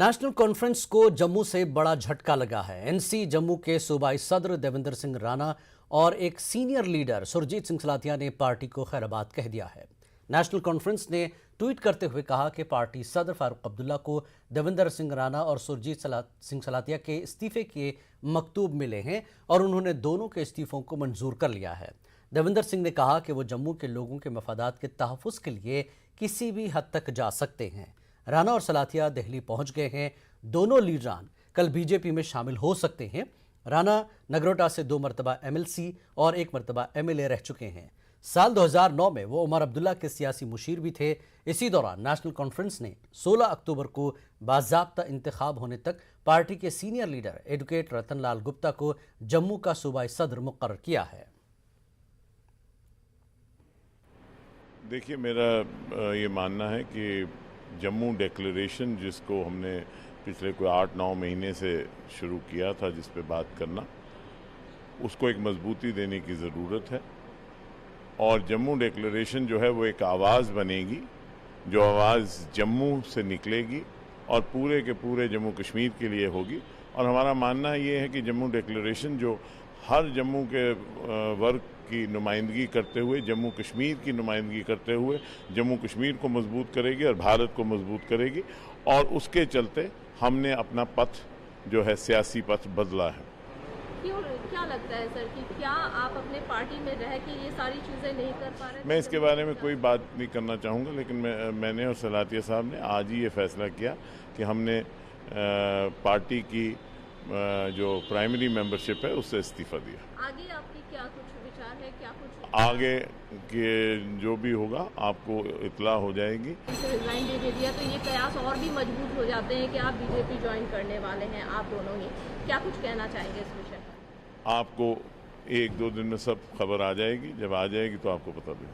National conference को जम्मू से बड़ा झटका लगा है। एनसी जम्मू के सूबाई सदर देवेंद्र सिंह राणा और एक सीनियर लीडर सुरजीत सिंह सलातिया ने पार्टी को खैराबाद कह दिया है। नेशनल कॉन्फ्रेंस ने ट्वीट करते हुए कहा कि पार्टी सदर फारूक अब्दुल्ला को देवेंद्र सिंह राणा और सुरजीत सिंह सलातिया के इस्तीफे के मकतूब मिले हैं और उन्होंने दोनों के इस्तीफों को मंजूर कर लिया है। देवेंद्र सिंह ने कहा कि वो जम्मू के लोगों के मफादात के तहफ़्फ़ुज़ के लिए किसी भी हद तक जा सकते हैं। राणा और सलातिया दिल्ली पहुंच गए हैं। दोनों लीडरान कल बीजेपी में शामिल हो सकते हैं। राणा नगरोटा से 2 मरतबा एमएलसी और 1 मरतबा एमएलए रह चुके हैं। साल 2009 में वो उमर अब्दुल्ला के सियासी मुशीर भी थे। इसी दौरान नेशनल कॉन्फ्रेंस ने 16 अक्टूबर को बाज़ाब्ता इंतखाब होने तक पार्टी के सीनियर लीडर एडवोकेट रतन लाल गुप्ता को जम्मू का सूबाई सदर मुकर्रर किया है। देखिए, मेरा ये मानना है कि जम्मू डिक्लेरेशन जिसको हमने पिछले कोई 8-9 महीने से शुरू किया था, जिस पे बात करना, उसको एक मजबूती देने की ज़रूरत है। और जम्मू डिक्लेरेशन जो है वो एक आवाज़ बनेगी, जो आवाज़ जम्मू से निकलेगी और पूरे के पूरे जम्मू कश्मीर के लिए होगी। और हमारा मानना ये है कि जम्मू डिक्लेरेशन जो हर जम्मू के वर्ग की नुमाइंदगी करते हुए, जम्मू कश्मीर की नुमाइंदगी करते हुए जम्मू कश्मीर को मजबूत करेगी और भारत को मजबूत करेगी। और उसके चलते हमने अपना पथ जो है, सियासी पथ बदला है। क्या लगता है सर कि क्या आप अपने पार्टी में रह के ये सारी चीज़ें नहीं कर पा रहे? मैं इसके बारे में कोई बात नहीं करना चाहूँगा, लेकिन मैंने और सलातिया साहब ने आज ही ये फैसला किया कि हमने पार्टी की जो प्राइमरी मेंबरशिप है उससे इस्तीफ़ा दिया। आगे आपकी क्या कुछ विचार है? क्या कुछ आगे के जो भी होगा आपको इत्तला हो जाएगी। रिजाइन दे दिया तो ये कयास और भी मजबूत हो जाते हैं कि आप बीजेपी ज्वाइन करने वाले हैं, आप दोनों ही। क्या कुछ कहना चाहेंगे इस विषय पर? आपको 1-2 दिन में सब खबर आ जाएगी। जब आ जाएगी तो आपको पता भी।